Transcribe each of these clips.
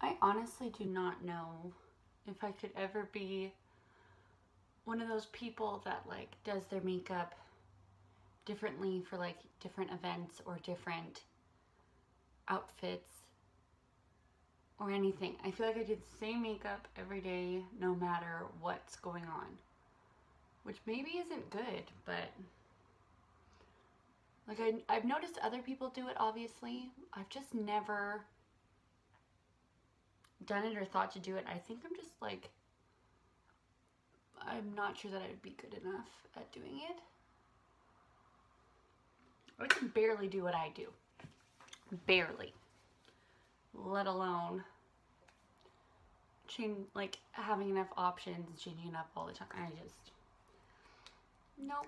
I honestly do not know if I could ever be one of those people that like does their makeup differently for like different events or different outfits or anything. I feel like I do the same makeup every day no matter what's going on, which maybe isn't good, but like I've noticed other people do it, obviously. I've just never done it or thought to do it. I think I'm just like, I'm not sure that I would be good enough at doing it. I can barely do what I do. Barely. Let alone like having enough options and changing it up all the time. I just, nope.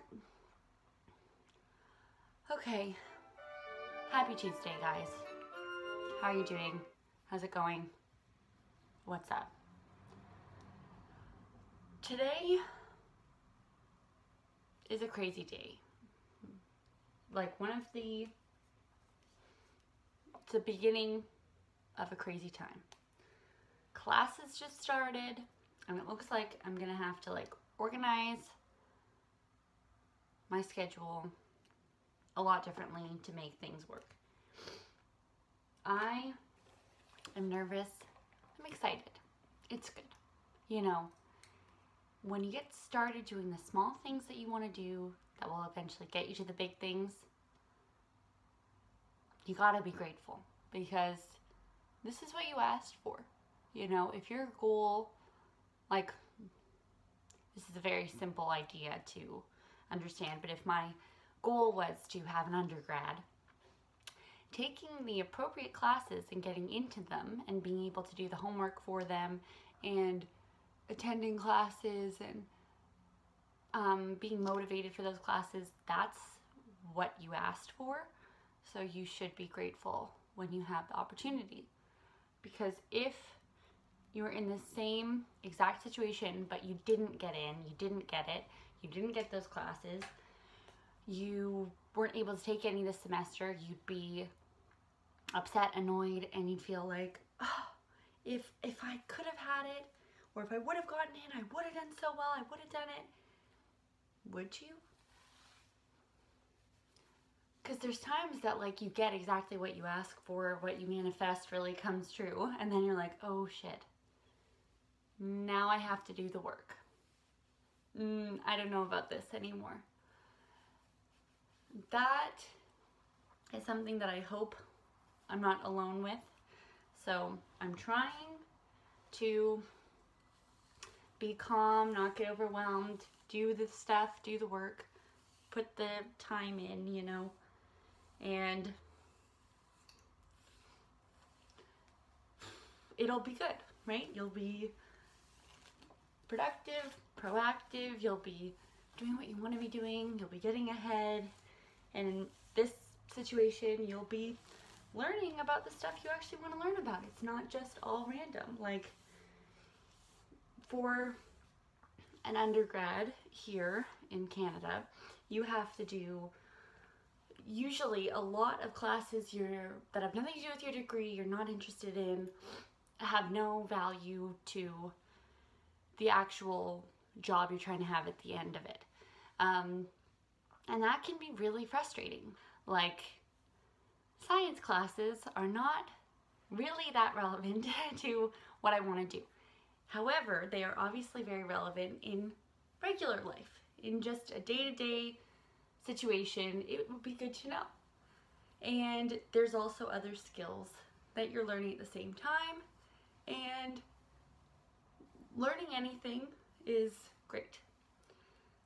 Okay. Happy Tuesday, guys. How are you doing? How's it going? What's up? Today is a crazy day. Like it's the beginning of a crazy time. Classes just started, and it looks like I'm gonna have to like organize my schedule a lot differently to make things work. I am nervous. I'm excited. It's good. You know, when you get started doing the small things that you want to do that will eventually get you to the big things, you gotta be grateful, because this is what you asked for. You know, if your goal, like, this is a very simple idea to understand, but if my goal was to have an undergrad, taking the appropriate classes and getting into them and being able to do the homework for them and attending classes and being motivated for those classes, that's what you asked for. So you should be grateful when you have the opportunity. Because if you're in the same exact situation but you didn't get in, you didn't get it, you didn't get those classes, you weren't able to take any this semester, you'd be upset, annoyed, and you'd feel like, oh, if I could have had it, or if I would have gotten in, I would have done so well, I would have done it. Would you? Because there's times that like you get exactly what you ask for, what you manifest really comes true, and then you're like, oh shit, now I have to do the work. I don't know about this anymore. That is something that I hope I'm not alone with. So I'm trying to be calm, not get overwhelmed, do the stuff, do the work, put the time in, you know, and it'll be good, right? You'll be productive, proactive, you'll be doing what you want to be doing, you'll be getting ahead, and in this situation, you'll be learning about the stuff you actually want to learn about. It's not just all random. Like, for an undergrad here in Canada, you have to do usually a lot of classes that have nothing to do with your degree, you're not interested in, have no value to the actual job you're trying to have at the end of it. And that can be really frustrating. Like, science classes are not really that relevant to what I want to do. However, they are obviously very relevant in regular life. In just a day-to-day situation, it would be good to know. And there's also other skills that you're learning at the same time, and learning anything is great.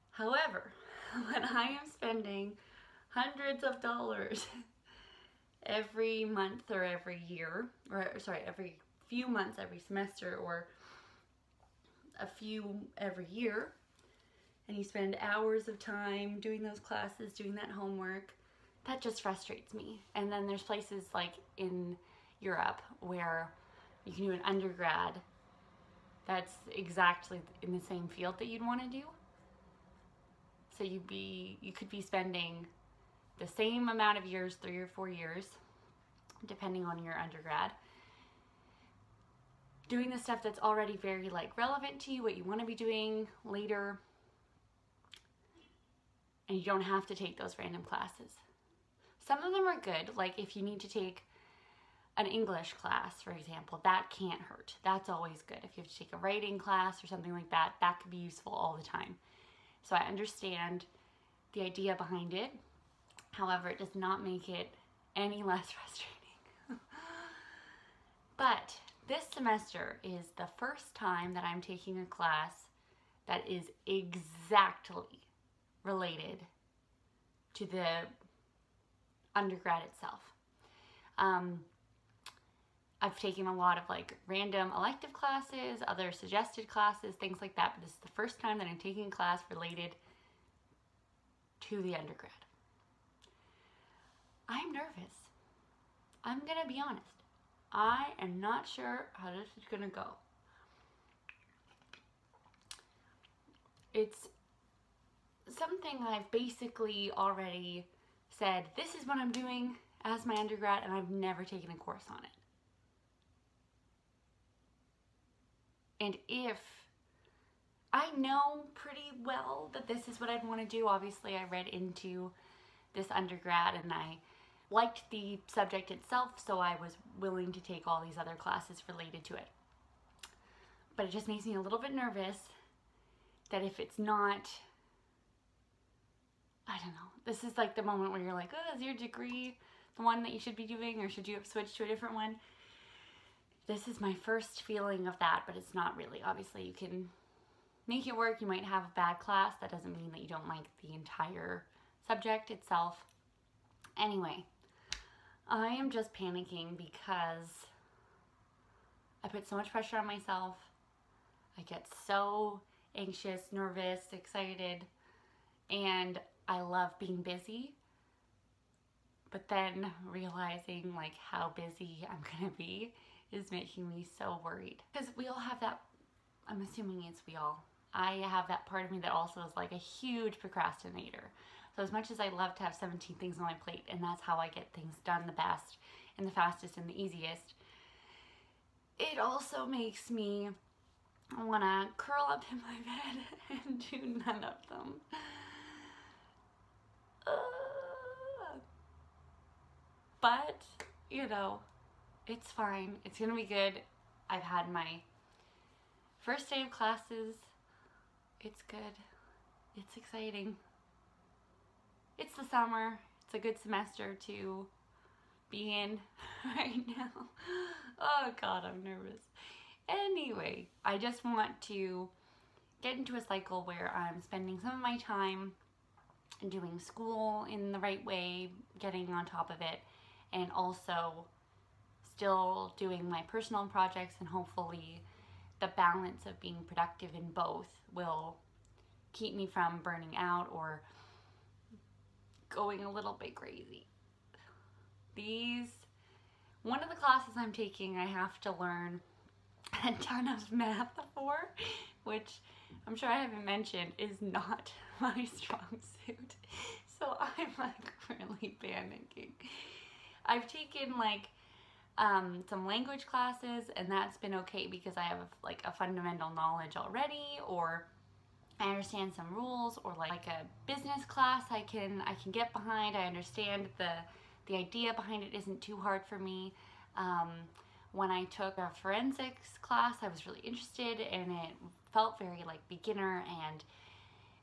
However, when I am spending hundreds of dollars every month or every year, or sorry, every few months, every semester, or a few every year, and you spend hours of time doing those classes, doing that homework, that just frustrates me. And then there's places like in Europe where you can do an undergrad that's exactly in the same field that you'd want to do. So you could be spending the same amount of years, 3 or 4 years, depending on your undergrad, doing the stuff that's already very like relevant to you, what you want to be doing later, and you don't have to take those random classes. Some of them are good, like if you need to take an English class, for example, that can't hurt. That's always good. If you have to take a writing class or something like that, that could be useful all the time. So I understand the idea behind it. However, it does not make it any less frustrating. But this semester is the first time that I'm taking a class that is exactly related to the undergrad itself. I've taken a lot of like random elective classes, other suggested classes, things like that, but this is the first time that I'm taking a class related to the undergrad. I'm nervous. I'm gonna be honest. I am not sure how this is gonna go. It's something I've basically already said, this is what I'm doing as my undergrad, and I've never taken a course on it. And if I know pretty well that this is what I'd want to do, obviously I read into this undergrad and I liked the subject itself, so I was willing to take all these other classes related to it. But it just makes me a little bit nervous that if it's not, I don't know, this is like the moment where you're like, oh, is your degree the one that you should be doing, or should you have switched to a different one? This is my first feeling of that, but it's not really. Obviously, you can make it work. You might have a bad class. That doesn't mean that you don't like the entire subject itself. Anyway, I am just panicking because I put so much pressure on myself. I get so anxious, nervous, excited, and I love being busy. But then realizing like how busy I'm gonna be is making me so worried. Because we all have that, I'm assuming it's we all. I have that part of me that also is like a huge procrastinator. So as much as I love to have 17 things on my plate, and that's how I get things done the best and the fastest and the easiest, it also makes me wanna curl up in my bed and do none of them. But, you know, it's fine. It's gonna be good. I've had my first day of classes. It's good. It's exciting. It's the summer. It's a good semester to be in right now. Oh God, I'm nervous. Anyway, I just want to get into a cycle where I'm spending some of my time doing school in the right way, getting on top of it, and also still doing my personal projects, and hopefully the balance of being productive in both will keep me from burning out or going a little bit crazy. One of the classes I'm taking, I have to learn a ton of math for, which I'm sure I haven't mentioned is not my strong suit. So I'm like really panicking. I've taken like some language classes, and that's been okay because I have like a fundamental knowledge already, or I understand some rules, or like a business class I can get behind. I understand the idea behind it isn't too hard for me. When I took a forensics class, I was really interested, and it felt very like beginner, and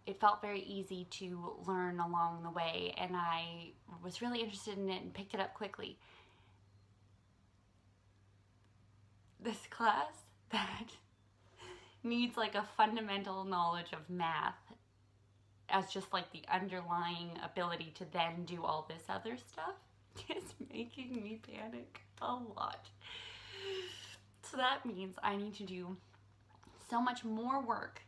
it felt very easy to learn along the way, and I was really interested in it and picked it up quickly. This class that needs like a fundamental knowledge of math as just like the underlying ability to then do all this other stuff is making me panic a lot. So that means I need to do so much more work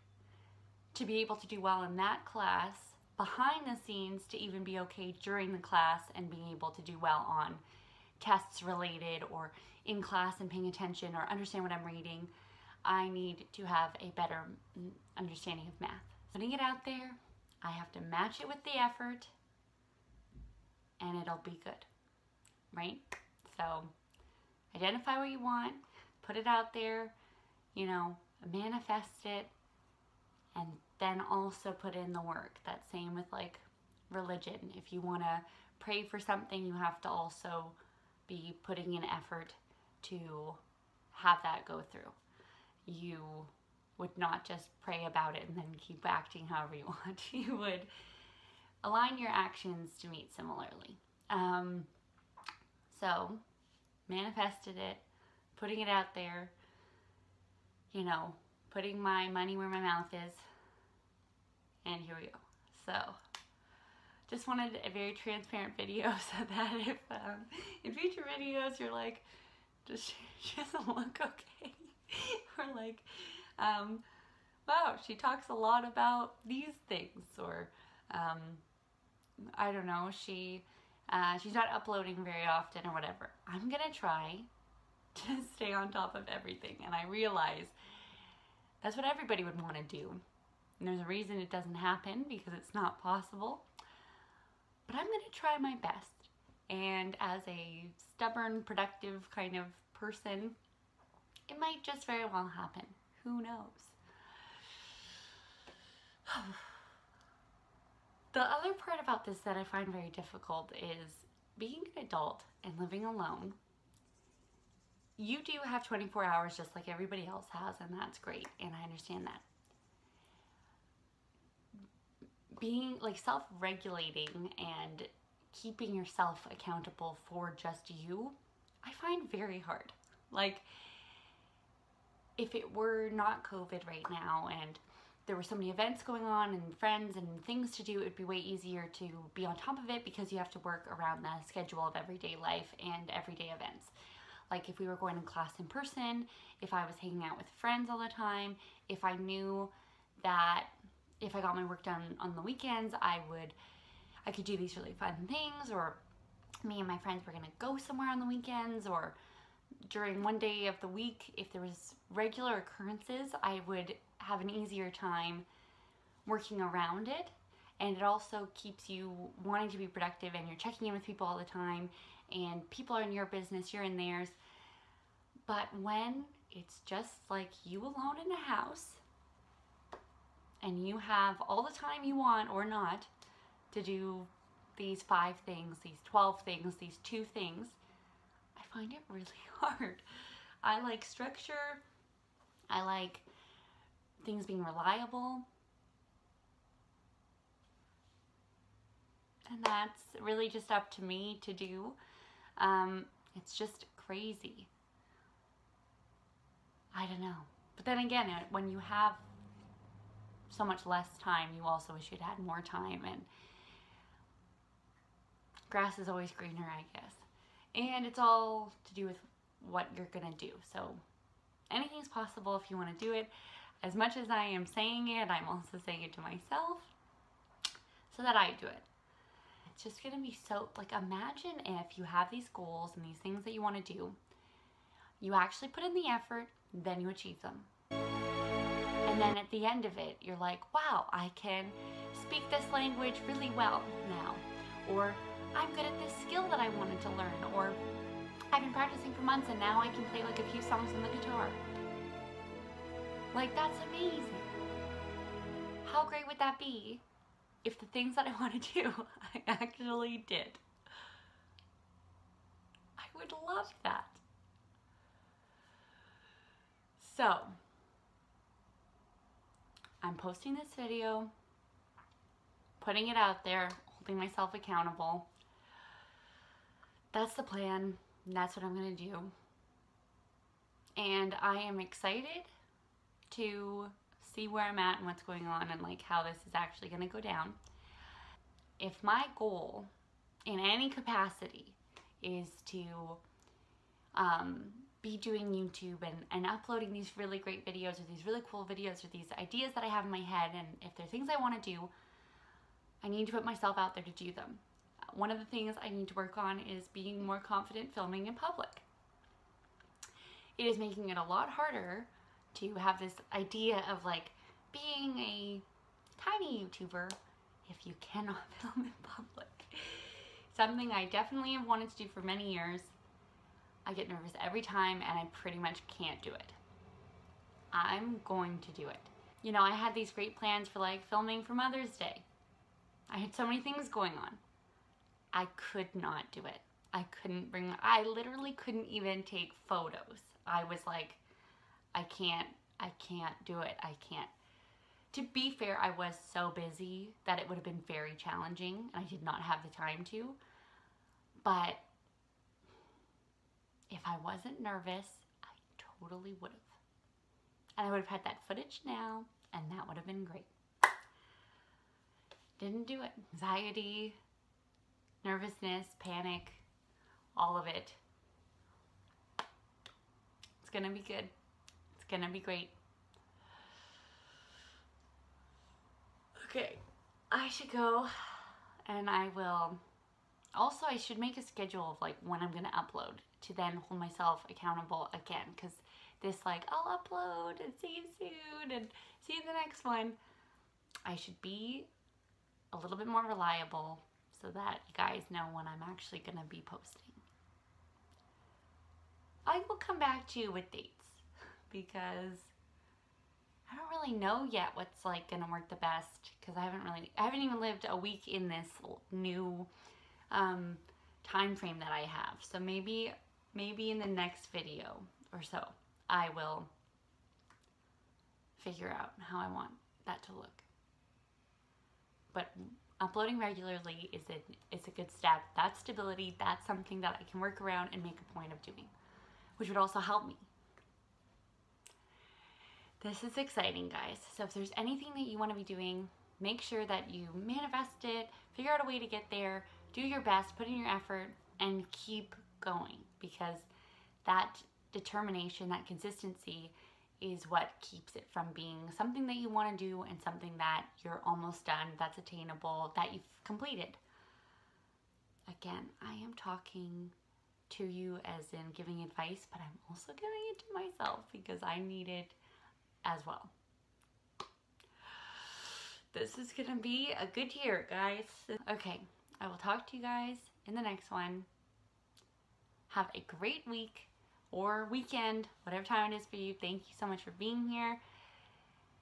to be able to do well in that class, behind the scenes to even be okay during the class, and being able to do well on tests related or in class and paying attention or understand what I'm reading. I need to have a better understanding of math. Putting it out there, I have to match it with the effort, and it'll be good, right? So identify what you want, put it out there, you know, manifest it and then also put in the work. That's same with like religion. If you want to pray for something, you have to also be putting in effort to have that go through. You would not just pray about it and then keep acting however you want. You would align your actions to meet similarly. So manifested it, putting it out there, you know, putting my money where my mouth is, and here we go. So just wanted a very transparent video so that if in future videos you're like, she doesn't look okay, or like, wow, she talks a lot about these things, or I don't know, she's not uploading very often or whatever. I'm gonna try to stay on top of everything, and I realize that's what everybody would want to do. And there's a reason it doesn't happen, because it's not possible. But I'm gonna try my best. And as a stubborn, productive kind of person, it might just very well happen. Who knows? The other part about this that I find very difficult is being an adult and living alone. You do have 24 hours just like everybody else has, and that's great, and I understand that. Being like self-regulating and keeping yourself accountable for just you, I find very hard. Like, if it were not COVID right now and there were so many events going on and friends and things to do, it'd be way easier to be on top of it, because you have to work around the schedule of everyday life and everyday events. Like if we were going to class in person, if I was hanging out with friends all the time, if I knew that if I got my work done on the weekends, I could do these really fun things, or me and my friends were gonna go somewhere on the weekends, or during one day of the week, if there was regular occurrences, I would have an easier time working around it. And it also keeps you wanting to be productive, and you're checking in with people all the time, and people are in your business, you're in theirs. But when it's just like you alone in a house, and you have all the time you want or not to do these 5 things, these 12 things, these 2 things, I find it really hard. I like structure. I like things being reliable. And that's really just up to me to do. It's just crazy. I don't know. But then again, when you have so much less time, you also wish you'd had more time, and grass is always greener, I guess. And it's all to do with what you're gonna do. So anything's possible if you want to do it. As much as I am saying it, I'm also saying it to myself so that I do it. It's just gonna be so, like, imagine if you have these goals and these things that you want to do, you actually put in the effort, then you achieve them. And then at the end of it, you're like, wow, I can speak this language really well now. Or I'm good at this skill that I wanted to learn. Or I've been practicing for months and now I can play like a few songs on the guitar. Like, that's amazing. How great would that be if the things that I want to do, I actually did? I would love that. So, I'm posting this video, putting it out there, holding myself accountable. That's the plan. That's what I'm going to do. And I am excited to see where I'm at and what's going on, and like how this is actually going to go down. If my goal in any capacity is to be doing YouTube and uploading these really great videos, or these really cool videos, or these ideas that I have in my head, and if there are things I want to do, I need to put myself out there to do them. One of the things I need to work on is being more confident filming in public. It is making it a lot harder to have this idea of like being a tiny YouTuber if you cannot film in public. Something I definitely have wanted to do for many years. I get nervous every time and I pretty much can't do it. I'm going to do it. You know, I had these great plans for like filming for Mother's Day. I had so many things going on. I could not do it. I literally couldn't even take photos. I was like, I can't do it. I can't. To be fair, I was so busy that it would have been very challenging, and I did not have the time to. But if I wasn't nervous, I totally would have. And I would have had that footage now, and that would have been great. Didn't do it. Anxiety, nervousness, panic, all of it. It's gonna be good. It's gonna be great. Okay, I should go, and I will. Also, I should make a schedule of like when I'm gonna upload to then hold myself accountable again, because this like, I'll upload and see you soon and see you in the next one. I should be a little bit more reliable so that you guys know when I'm actually gonna be posting. I will come back to you with dates because I don't really know yet what's like gonna work the best, because I haven't even lived a week in this new time frame that I have. So maybe in the next video or so I will figure out how I want that to look. But uploading regularly is a good step. That's stability. That's something that I can work around and make a point of doing, which would also help me. This is exciting, guys. So if there's anything that you want to be doing, make sure that you manifest it, figure out a way to get there, do your best, put in your effort, and keep going, because that determination, that consistency is what keeps it from being something that you want to do and something that you're almost done, that's attainable, that you've completed. Again, I am talking to you as in giving advice, but I'm also giving it to myself because I need it as well. This is gonna be a good year, guys. Okay, I will talk to you guys in the next one. Have a great week or weekend, whatever time it is for you. Thank you so much for being here.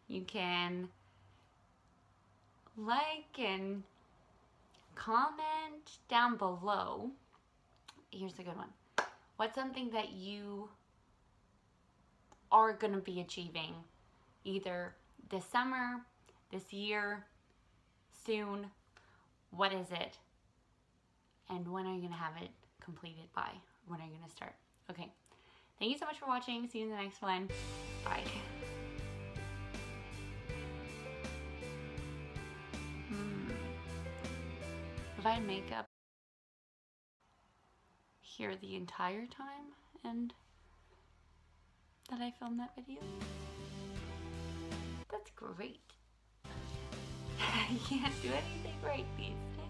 You can like and comment down below. Here's a good one. What's something that you are going to be achieving either this summer, this year, soon? What is it? And when are you going to have it completed by? When are you going to start? Okay. Thank you so much for watching. See you in the next one. Bye. Have I had makeup here the entire time and that I filmed that video? That's great. I can't do anything right these days.